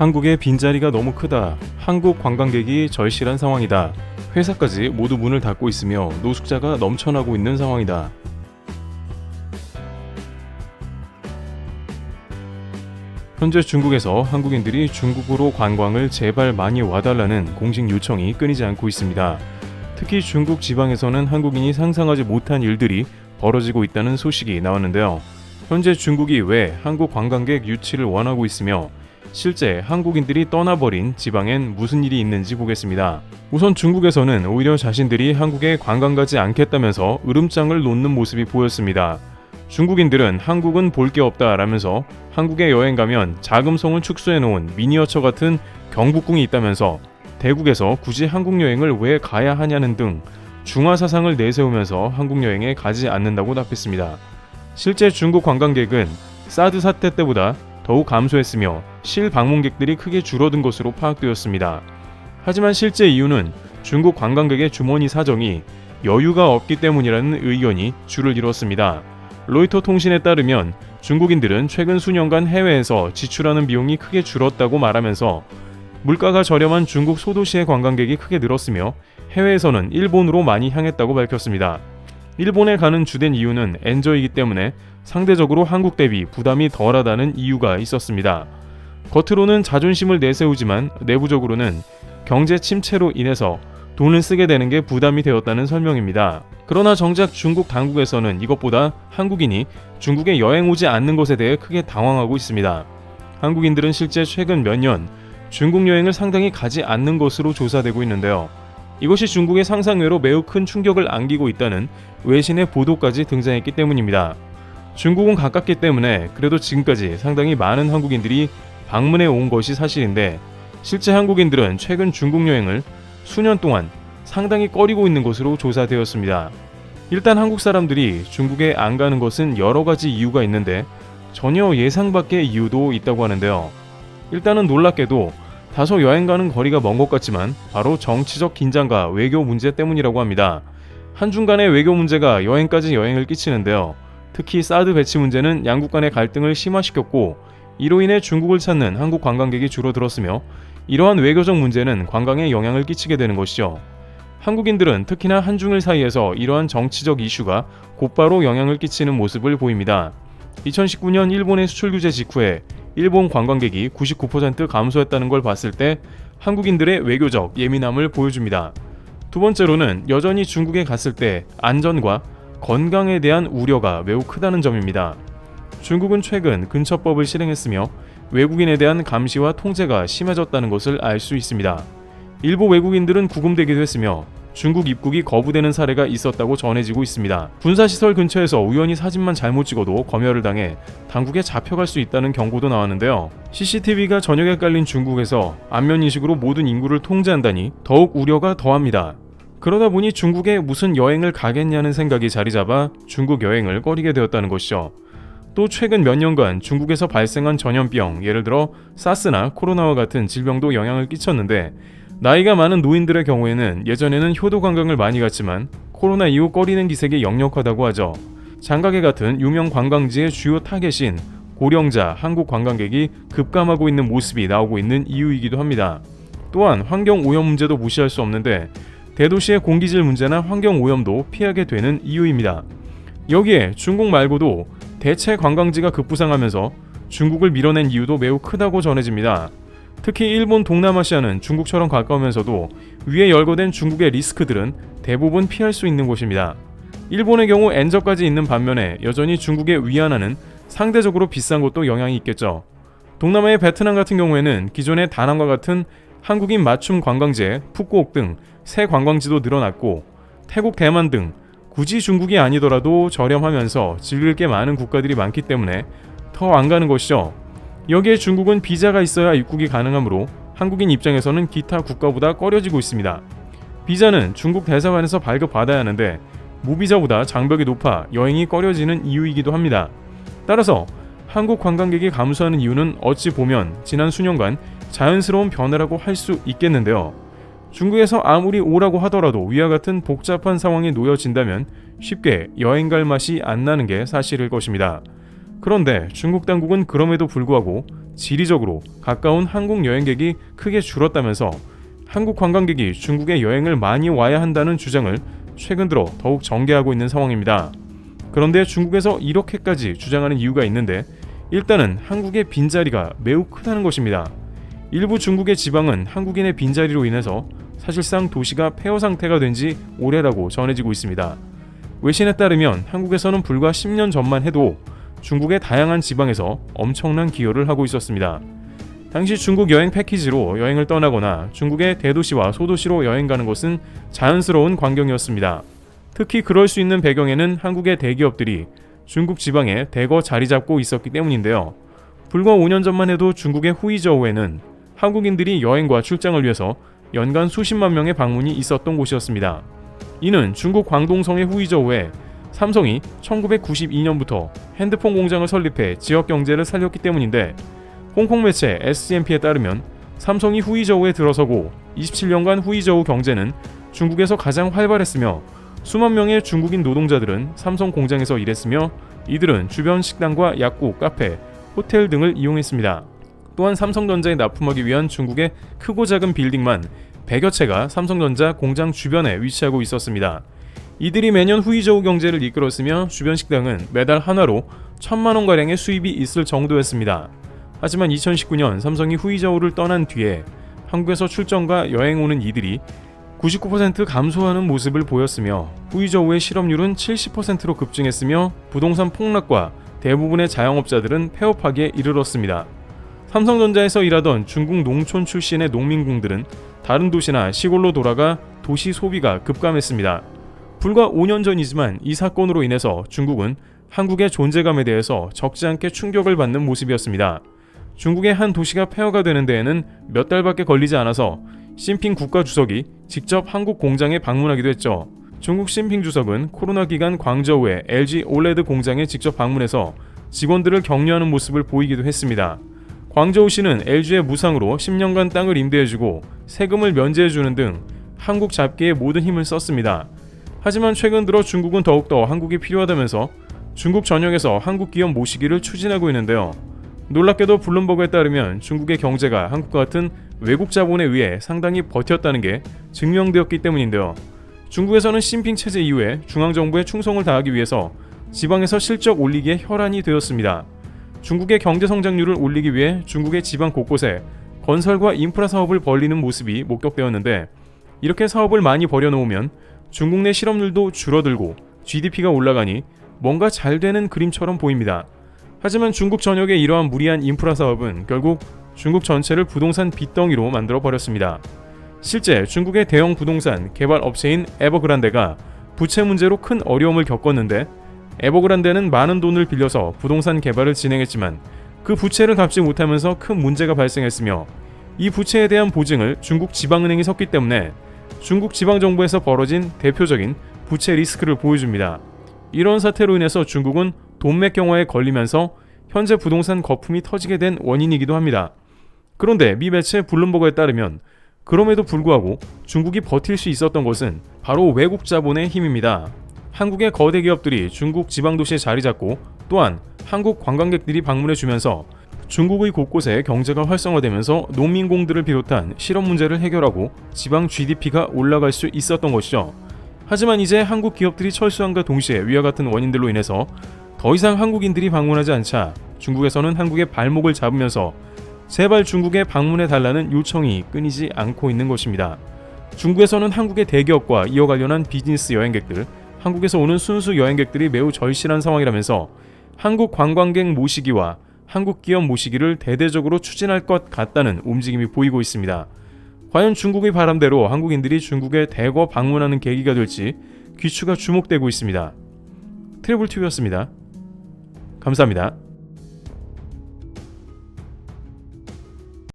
한국의 빈자리가 너무 크다. 한국 관광객이 절실한 상황이다. 회사까지 모두 문을 닫고 있으며 노숙자가 넘쳐나고 있는 상황이다. 현재 중국에서 한국인들이 중국으로 관광을 제발 많이 와달라는 공식 요청이 끊이지 않고 있습니다. 특히 중국 지방에서는 한국인이 상상하지 못한 일들이 벌어지고 있다는 소식이 나왔는데요. 현재 중국이 왜 한국 관광객 유치를 원하고 있으며 실제 한국인들이 떠나버린 지방엔 무슨 일이 있는지 보겠습니다. 우선 중국에서는 오히려 자신들이 한국에 관광 가지 않겠다면서 으름장을 놓는 모습이 보였습니다. 중국인들은 한국은 볼 게 없다라면서 한국에 여행 가면 자금성을 축소해놓은 미니어처 같은 경복궁이 있다면서 대국에서 굳이 한국 여행을 왜 가야 하냐는 등 중화 사상을 내세우면서 한국 여행에 가지 않는다고 답했습니다. 실제 중국 관광객은 사드 사태 때보다 더욱 감소했으며 실방문객들이 크게 줄어든 것으로 파악되었습니다. 하지만 실제 이유는 중국 관광객의 주머니 사정이 여유가 없기 때문이라는 의견이 줄을 이뤘습니다. 로이터 통신에 따르면 중국인들은 최근 수년간 해외에서 지출하는 비용이 크게 줄었다고 말하면서 물가가 저렴한 중국 소도시의 관광객이 크게 늘었으며 해외에서는 일본으로 많이 향했다고 밝혔습니다. 일본에 가는 주된 이유는 엔저이기 때문에 상대적으로 한국 대비 부담이 덜하다는 이유가 있었습니다. 겉으로는 자존심을 내세우지만 내부적으로는 경제 침체로 인해서 돈을 쓰게 되는 게 부담이 되었다는 설명입니다. 그러나 정작 중국 당국에서는 이것보다 한국인이 중국에 여행 오지 않는 것에 대해 크게 당황하고 있습니다. 한국인들은 실제 최근 몇 년 중국 여행을 상당히 가지 않는 것으로 조사되고 있는데요. 이것이 중국의 상상외로 매우 큰 충격을 안기고 있다는 외신의 보도까지 등장했기 때문입니다. 중국은 가깝기 때문에 그래도 지금까지 상당히 많은 한국인들이 방문해 온 것이 사실인데 실제 한국인들은 최근 중국 여행을 수년 동안 상당히 꺼리고 있는 것으로 조사되었습니다. 일단 한국 사람들이 중국에 안 가는 것은 여러 가지 이유가 있는데 전혀 예상 밖의 이유도 있다고 하는데요. 일단은 놀랍게도 다소 여행 가는 거리가 먼 것 같지만 바로 정치적 긴장과 외교 문제 때문이라고 합니다. 한중간의 외교 문제가 여행까지 영향을 끼치는데요. 특히 사드 배치 문제는 양국 간의 갈등을 심화시켰고 이로 인해 중국을 찾는 한국 관광객이 줄어들었으며 이러한 외교적 문제는 관광에 영향을 끼치게 되는 것이죠. 한국인들은 특히나 한중일 사이에서 이러한 정치적 이슈가 곧바로 영향을 끼치는 모습을 보입니다. 2019년 일본의 수출 규제 직후에 일본 관광객이 99% 감소했다는 걸 봤을 때 한국인들의 외교적 예민함을 보여줍니다. 두 번째로는 여전히 중국에 갔을 때 안전과 건강에 대한 우려가 매우 크다는 점입니다. 중국은 최근 근처법을 실행했으며 외국인에 대한 감시와 통제가 심해졌다는 것을 알 수 있습니다. 일부 외국인들은 구금되기도 했으며 중국 입국이 거부되는 사례가 있었다고 전해지고 있습니다. 군사시설 근처에서 우연히 사진만 잘못 찍어도 검열을 당해 당국에 잡혀갈 수 있다는 경고도 나왔는데요. CCTV가 전역에 깔린 중국에서 안면인식으로 모든 인구를 통제한다니 더욱 우려가 더합니다. 그러다 보니 중국에 무슨 여행을 가겠냐는 생각이 자리잡아 중국 여행을 꺼리게 되었다는 것이죠. 또 최근 몇 년간 중국에서 발생한 전염병, 예를 들어 사스나 코로나와 같은 질병도 영향을 끼쳤는데 나이가 많은 노인들의 경우에는 예전에는 효도 관광을 많이 갔지만 코로나 이후 꺼리는 기색이 역력하다고 하죠. 장가게 같은 유명 관광지의 주요 타겟인 고령자 한국 관광객이 급감하고 있는 모습이 나오고 있는 이유이기도 합니다. 또한 환경 오염 문제도 무시할 수 없는데 대도시의 공기질 문제나 환경 오염도 피하게 되는 이유입니다. 여기에 중국 말고도 대체 관광지가 급부상하면서 중국을 밀어낸 이유도 매우 크다고 전해집니다. 특히 일본 동남아시아는 중국처럼 가까우면서도 위에 열거된 중국의 리스크들은 대부분 피할 수 있는 곳입니다. 일본의 경우 엔저까지 있는 반면에 여전히 중국의 위안화는 상대적으로 비싼 것도 영향이 있겠죠. 동남아의 베트남 같은 경우에는 기존의 다낭과 같은 한국인 맞춤 관광지에 푸꾸옥 등 새 관광지도 늘어났고 태국, 대만 등 굳이 중국이 아니더라도 저렴하면서 즐길 게 많은 국가들이 많기 때문에 더 안 가는 것이죠. 여기에 중국은 비자가 있어야 입국이 가능하므로 한국인 입장에서는 기타 국가보다 꺼려지고 있습니다. 비자는 중국 대사관에서 발급받아야 하는데 무비자보다 장벽이 높아 여행이 꺼려지는 이유이기도 합니다. 따라서 한국 관광객이 감소하는 이유는 어찌 보면 지난 수년간 자연스러운 변화라고 할 수 있겠는데요. 중국에서 아무리 오라고 하더라도 위와 같은 복잡한 상황에 놓여진다면 쉽게 여행 갈 맛이 안 나는 게 사실일 것입니다. 그런데 중국 당국은 그럼에도 불구하고 지리적으로 가까운 한국 여행객이 크게 줄었다면서 한국 관광객이 중국에 여행을 많이 와야 한다는 주장을 최근 들어 더욱 전개하고 있는 상황입니다. 그런데 중국에서 이렇게까지 주장하는 이유가 있는데, 일단은 한국의 빈자리가 매우 크다는 것입니다. 일부 중국의 지방은 한국인의 빈자리로 인해서 사실상 도시가 폐허 상태가 된 지 오래라고 전해지고 있습니다. 외신에 따르면 한국에서는 불과 10년 전만 해도 중국의 다양한 지방에서 엄청난 기여를 하고 있었습니다. 당시 중국 여행 패키지로 여행을 떠나거나 중국의 대도시와 소도시로 여행 가는 것은 자연스러운 광경이었습니다. 특히 그럴 수 있는 배경에는 한국의 대기업들이 중국 지방에 대거 자리 잡고 있었기 때문인데요. 불과 5년 전만 해도 중국의 후이저우에는 한국인들이 여행과 출장을 위해서 연간 수십만 명의 방문이 있었던 곳이었습니다. 이는 중국 광동성의 후이저우에 삼성이 1992년부터 핸드폰 공장을 설립해 지역 경제를 살렸기 때문인데, 홍콩 매체 SCMP에 따르면 삼성이 후이저우에 들어서고 27년간 후이저우 경제는 중국에서 가장 활발했으며 수만 명의 중국인 노동자들은 삼성 공장에서 일했으며 이들은 주변 식당과 약국, 카페, 호텔 등을 이용했습니다. 또한 삼성전자에 납품하기 위한 중국의 크고 작은 빌딩만 100여 채가 삼성전자 공장 주변에 위치하고 있었습니다. 이들이 매년 후이저우 경제를 이끌었으며 주변 식당은 매달 하나로 1,000만 원가량의 수입이 있을 정도였습니다. 하지만 2019년 삼성이 후이저우를 떠난 뒤에 한국에서 출장과 여행 오는 이들이 99% 감소하는 모습을 보였으며 후이저우의 실업률은 70%로 급증했으며 부동산 폭락과 대부분의 자영업자들은 폐업하기에 이르렀습니다. 삼성전자에서 일하던 중국 농촌 출신의 농민공들은 다른 도시나 시골로 돌아가 도시 소비가 급감했습니다. 불과 5년 전이지만 이 사건으로 인해서 중국은 한국의 존재감에 대해서 적지 않게 충격을 받는 모습이었습니다. 중국의 한 도시가 폐허가 되는 데에는 몇 달밖에 걸리지 않아서 시진핑 국가주석이 직접 한국 공장에 방문하기도 했죠. 중국 시진핑 주석은 코로나 기간 광저우의 LG 올레드 공장에 직접 방문해서 직원들을 격려하는 모습을 보이기도 했습니다. 광저우시는 LG의 무상으로 10년간 땅을 임대해주고 세금을 면제해주는 등 한국 잡기에 모든 힘을 썼습니다. 하지만 최근 들어 중국은 더욱더 한국이 필요하다면서 중국 전역에서 한국 기업 모시기를 추진하고 있는데요. 놀랍게도 블룸버그에 따르면 중국의 경제가 한국과 같은 외국 자본에 의해 상당히 버텼다는 게 증명되었기 때문인데요. 중국에서는 시진핑 체제 이후에 중앙정부에 충성을 다하기 위해서 지방에서 실적 올리기에 혈안이 되었습니다. 중국의 경제 성장률을 올리기 위해 중국의 지방 곳곳에 건설과 인프라 사업을 벌이는 모습이 목격되었는데, 이렇게 사업을 많이 벌여놓으면 중국 내 실업률도 줄어들고 GDP가 올라가니 뭔가 잘 되는 그림처럼 보입니다. 하지만 중국 전역의 이러한 무리한 인프라 사업은 결국 중국 전체를 부동산 빚덩이로 만들어버렸습니다. 실제 중국의 대형 부동산 개발 업체인 에버그란데가 부채 문제로 큰 어려움을 겪었는데, 에버그란데는 많은 돈을 빌려서 부동산 개발을 진행했지만 그 부채를 갚지 못하면서 큰 문제가 발생했으며, 이 부채에 대한 보증을 중국 지방은행이 섰기 때문에 중국 지방정부에서 벌어진 대표적인 부채 리스크를 보여줍니다. 이런 사태로 인해서 중국은 돈맥 경화에 걸리면서 현재 부동산 거품이 터지게 된 원인이기도 합니다. 그런데 미 매체 블룸버그에 따르면 그럼에도 불구하고 중국이 버틸 수 있었던 것은 바로 외국 자본의 힘입니다. 한국의 거대 기업들이 중국 지방도시에 자리 잡고, 또한 한국 관광객들이 방문해주면서 중국의 곳곳에 경제가 활성화되면서 농민공들을 비롯한 실업 문제를 해결하고 지방 GDP가 올라갈 수 있었던 것이죠. 하지만 이제 한국 기업들이 철수함과 동시에 위와 같은 원인들로 인해서 더 이상 한국인들이 방문하지 않자 중국에서는 한국의 발목을 잡으면서 제발 중국에 방문해달라는 요청이 끊이지 않고 있는 것입니다. 중국에서는 한국의 대기업과 이어 관련한 비즈니스 여행객들, 한국에서 오는 순수 여행객들이 매우 절실한 상황이라면서 한국 관광객 모시기와 한국 기업 모시기를 대대적으로 추진할 것 같다는 움직임이 보이고 있습니다. 과연 중국의 바람대로 한국인들이 중국에 대거 방문하는 계기가 될지 귀추가 주목되고 있습니다. 트래블TV였습니다. 감사합니다.